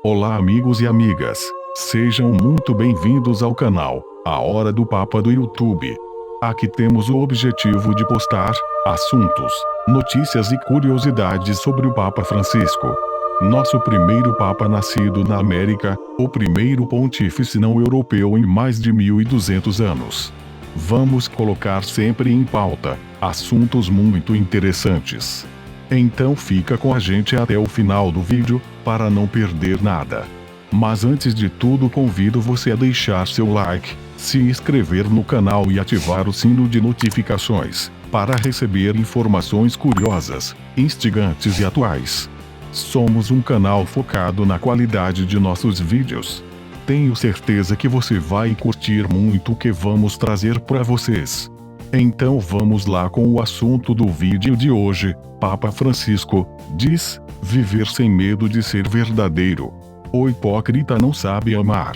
Olá amigos e amigas, sejam muito bem-vindos ao canal, A Hora do Papa do YouTube. Aqui temos o objetivo de postar assuntos, notícias e curiosidades sobre o Papa Francisco. Nosso primeiro Papa nascido na América, o primeiro pontífice não europeu em mais de 1200 anos. Vamos colocar sempre em pauta assuntos muito interessantes. Então fica com a gente até o final do vídeo, para não perder nada. Mas antes de tudo convido você a deixar seu like, se inscrever no canal e ativar o sino de notificações, para receber informações curiosas, instigantes e atuais. Somos um canal focado na qualidade de nossos vídeos. Tenho certeza que você vai curtir muito o que vamos trazer para vocês. Então vamos lá com o assunto do vídeo de hoje. Papa Francisco diz: viver sem medo de ser verdadeiro. O hipócrita não sabe amar.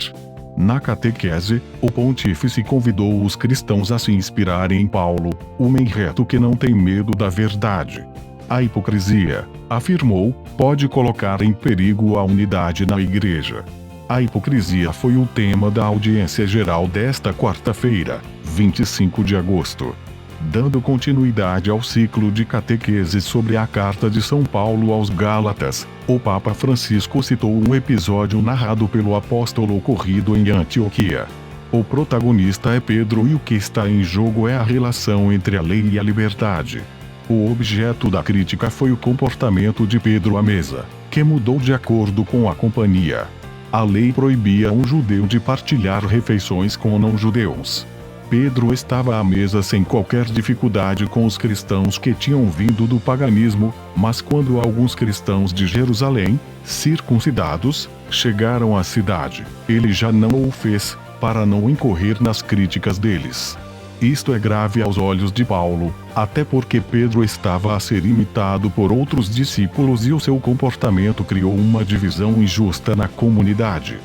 Na catequese, o pontífice convidou os cristãos a se inspirarem em Paulo, homem reto que não tem medo da verdade. A hipocrisia, afirmou, pode colocar em perigo a unidade na igreja. A hipocrisia foi o tema da audiência geral desta quarta-feira, 25 de agosto. Dando continuidade ao ciclo de catequese sobre a carta de São Paulo aos Gálatas, o Papa Francisco citou um episódio narrado pelo apóstolo ocorrido em Antioquia. O protagonista é Pedro e o que está em jogo é a relação entre a lei e a liberdade. O objeto da crítica foi o comportamento de Pedro à mesa, que mudou de acordo com a companhia. A lei proibia um judeu de partilhar refeições com não-judeus. Pedro estava à mesa sem qualquer dificuldade com os cristãos que tinham vindo do paganismo, mas quando alguns cristãos de Jerusalém, circuncidados, chegaram à cidade, ele já não o fez, para não incorrer nas críticas deles. Isto é grave aos olhos de Paulo, até porque Pedro estava a ser imitado por outros discípulos e o seu comportamento criou uma divisão injusta na comunidade.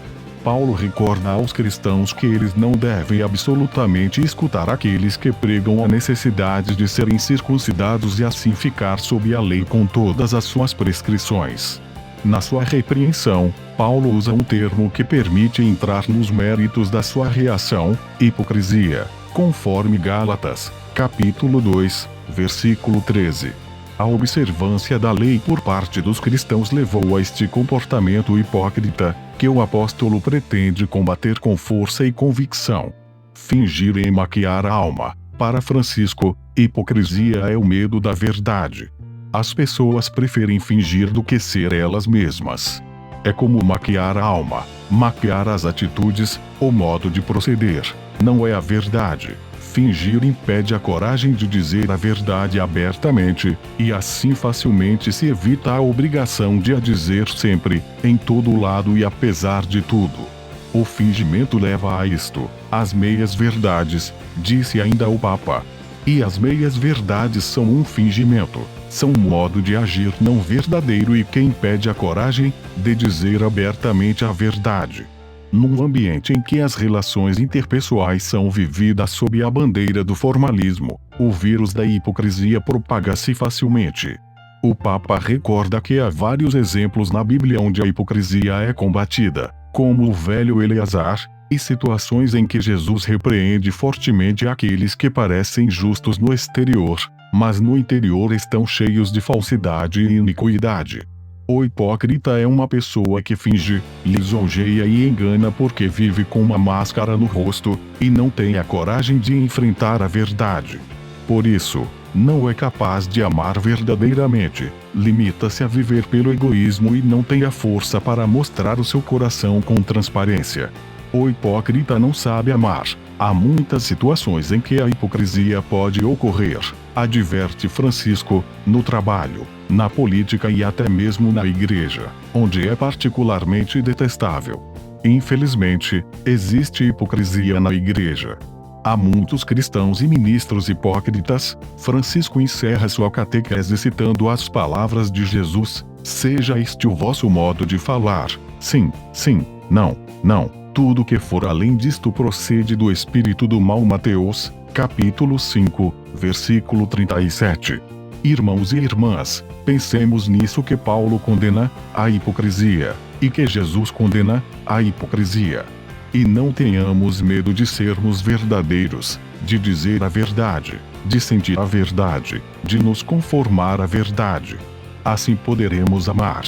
Paulo recorda aos cristãos que eles não devem absolutamente escutar aqueles que pregam a necessidade de serem circuncidados e assim ficar sob a lei com todas as suas prescrições. Na sua repreensão, Paulo usa um termo que permite entrar nos méritos da sua reação: hipocrisia, conforme Gálatas, capítulo 2, versículo 13. A observância da lei por parte dos cristãos levou a este comportamento hipócrita, que o apóstolo pretende combater com força e convicção. Fingir e maquiar a alma. Para Francisco, hipocrisia é o medo da verdade. As pessoas preferem fingir do que ser elas mesmas. É como maquiar a alma, maquiar as atitudes, o modo de proceder. Não é a verdade. Fingir impede a coragem de dizer a verdade abertamente, e assim facilmente se evita a obrigação de a dizer sempre, em todo lado e apesar de tudo. O fingimento leva a isto, as meias-verdades, disse ainda o Papa. E as meias-verdades são um fingimento, são um modo de agir não verdadeiro e que impede a coragem de dizer abertamente a verdade. Num ambiente em que as relações interpessoais são vividas sob a bandeira do formalismo, o vírus da hipocrisia propaga-se facilmente. O Papa recorda que há vários exemplos na Bíblia onde a hipocrisia é combatida, como o velho Eleazar, e situações em que Jesus repreende fortemente aqueles que parecem justos no exterior, mas no interior estão cheios de falsidade e iniquidade. O hipócrita é uma pessoa que finge, lisonjeia e engana porque vive com uma máscara no rosto, e não tem a coragem de enfrentar a verdade. Por isso, não é capaz de amar verdadeiramente, limita-se a viver pelo egoísmo e não tem a força para mostrar o seu coração com transparência. O hipócrita não sabe amar. Há muitas situações em que a hipocrisia pode ocorrer, adverte Francisco, no trabalho, na política e até mesmo na igreja, onde é particularmente detestável. Infelizmente, existe hipocrisia na igreja. Há muitos cristãos e ministros hipócritas. Francisco encerra sua catequese citando as palavras de Jesus: seja este o vosso modo de falar, sim, sim, não, não. Tudo que for além disto procede do espírito do mal. Mateus, capítulo 5, versículo 37. Irmãos e irmãs, pensemos nisso que Paulo condena, a hipocrisia. e que Jesus condena: a hipocrisia. E não tenhamos medo de sermos verdadeiros, de dizer a verdade, de sentir a verdade, de nos conformar à verdade. Assim poderemos amar.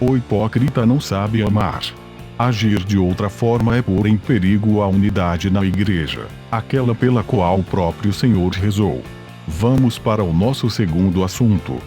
O hipócrita não sabe amar. Agir de outra forma é pôr em perigo a unidade na igreja, aquela pela qual o próprio Senhor rezou. Vamos para o nosso segundo assunto.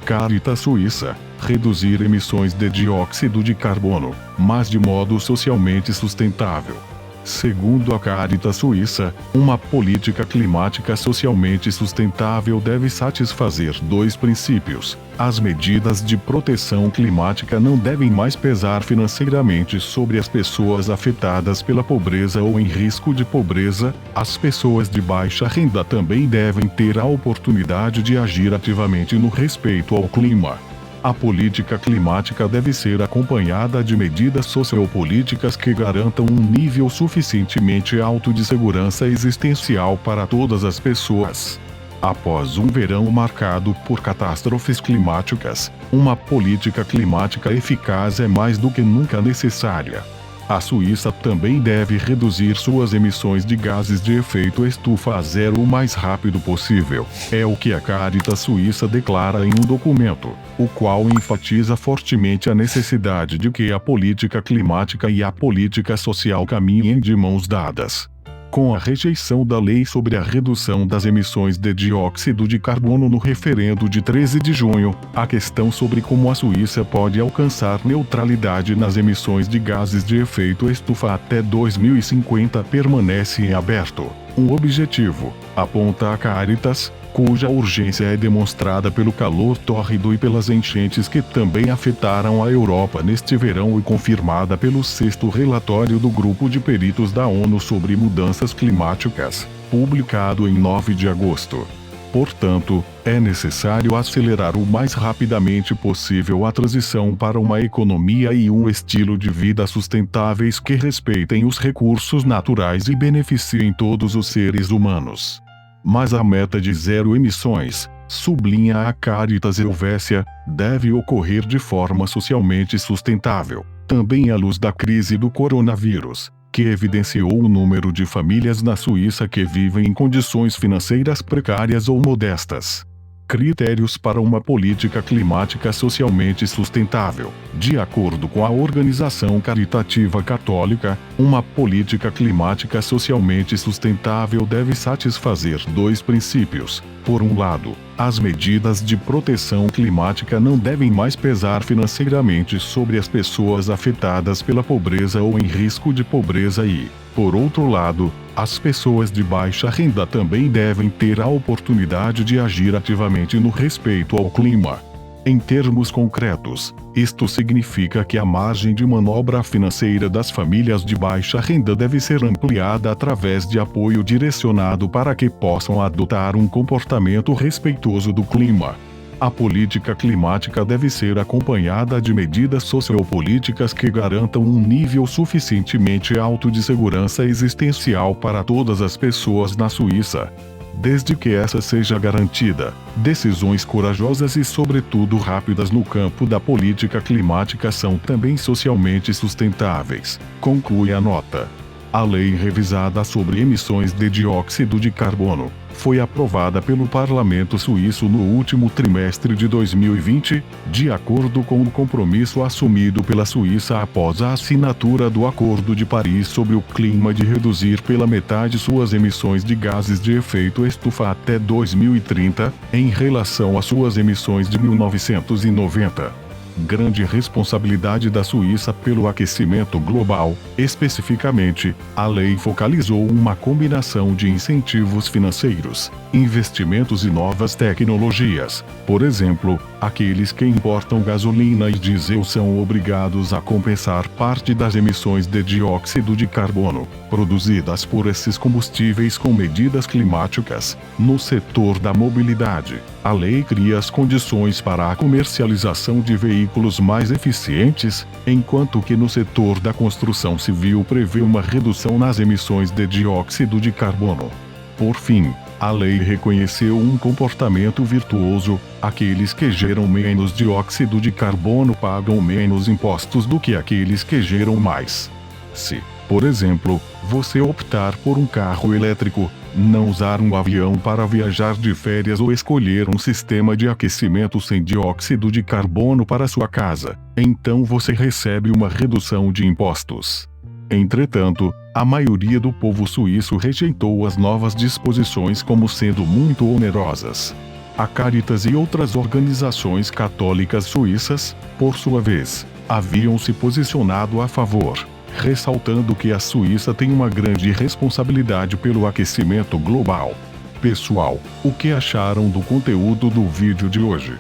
Caritas Suíça: reduzir emissões de dióxido de carbono, mas de modo socialmente sustentável. Segundo a Caritas Suíça, uma política climática socialmente sustentável deve satisfazer dois princípios. As medidas de proteção climática não devem mais pesar financeiramente sobre as pessoas afetadas pela pobreza ou em risco de pobreza. As pessoas de baixa renda também devem ter a oportunidade de agir ativamente no respeito ao clima. A política climática deve ser acompanhada de medidas sociopolíticas que garantam um nível suficientemente alto de segurança existencial para todas as pessoas. Após um verão marcado por catástrofes climáticas, uma política climática eficaz é mais do que nunca necessária. A Suíça também deve reduzir suas emissões de gases de efeito estufa a zero o mais rápido possível. É o que a Caritas Suíça declara em um documento, o qual enfatiza fortemente a necessidade de que a política climática e a política social caminhem de mãos dadas. Com a rejeição da lei sobre a redução das emissões de dióxido de carbono no referendo de 13 de junho, a questão sobre como a Suíça pode alcançar neutralidade nas emissões de gases de efeito estufa até 2050 permanece em aberto. Um objetivo, aponta a Caritas, cuja urgência é demonstrada pelo calor tórrido e pelas enchentes que também afetaram a Europa neste verão e confirmada pelo 6º relatório do Grupo de Peritos da ONU sobre Mudanças Climáticas, publicado em 9 de agosto. Portanto, é necessário acelerar o mais rapidamente possível a transição para uma economia e um estilo de vida sustentáveis que respeitem os recursos naturais e beneficiem todos os seres humanos. Mas a meta de zero emissões, sublinha a Caritas Helvécia, deve ocorrer de forma socialmente sustentável, também à luz da crise do coronavírus, que evidenciou o número de famílias na Suíça que vivem em condições financeiras precárias ou modestas. Critérios para uma política climática socialmente sustentável. De acordo com a Organização Caritativa Católica, uma política climática socialmente sustentável deve satisfazer dois princípios. Por um lado, as medidas de proteção climática não devem mais pesar financeiramente sobre as pessoas afetadas pela pobreza ou em risco de pobreza e, por outro lado, as pessoas de baixa renda também devem ter a oportunidade de agir ativamente no respeito ao clima. Em termos concretos, isto significa que a margem de manobra financeira das famílias de baixa renda deve ser ampliada através de apoio direcionado para que possam adotar um comportamento respeitoso do clima. A política climática deve ser acompanhada de medidas sociopolíticas que garantam um nível suficientemente alto de segurança existencial para todas as pessoas na Suíça. Desde que essa seja garantida, decisões corajosas e sobretudo rápidas no campo da política climática são também socialmente sustentáveis, conclui a nota. A lei revisada sobre emissões de dióxido de carbono foi aprovada pelo Parlamento Suíço no último trimestre de 2020, de acordo com o compromisso assumido pela Suíça após a assinatura do Acordo de Paris sobre o clima de reduzir pela metade suas emissões de gases de efeito estufa até 2030, em relação às suas emissões de 1990. Grande responsabilidade da Suíça pelo aquecimento global. Especificamente, a lei focalizou uma combinação de incentivos financeiros, investimentos e novas tecnologias. Por exemplo, aqueles que importam gasolina e diesel são obrigados a compensar parte das emissões de dióxido de carbono produzidas por esses combustíveis com medidas climáticas. No setor da mobilidade, a lei cria as condições para a comercialização de veículos mais eficientes, enquanto que no setor da construção civil prevê uma redução nas emissões de dióxido de carbono. Por fim, A lei reconheceu um comportamento virtuoso: aqueles que geram menos dióxido de carbono pagam menos impostos do que aqueles que geram mais. Se, por exemplo, você optar por um carro elétrico, não usar um avião para viajar de férias ou escolher um sistema de aquecimento sem dióxido de carbono para sua casa, então você recebe uma redução de impostos. Entretanto, a maioria do povo suíço rejeitou as novas disposições como sendo muito onerosas. A Caritas e outras organizações católicas suíças, por sua vez, haviam se posicionado a favor, ressaltando que a Suíça tem uma grande responsabilidade pelo aquecimento global. Pessoal, o que acharam do conteúdo do vídeo de hoje?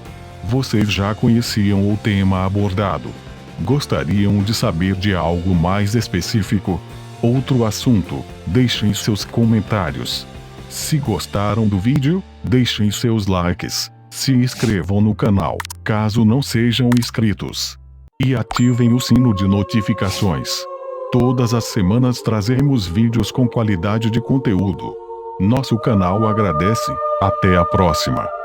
Vocês já conheciam o tema abordado? Gostariam de saber de algo mais específico? Outro assunto? Deixem seus comentários. Se gostaram do vídeo, deixem seus likes, se inscrevam no canal, caso não sejam inscritos, e ativem o sino de notificações. Todas as semanas trazemos vídeos com qualidade de conteúdo. Nosso canal agradece. Até a próxima.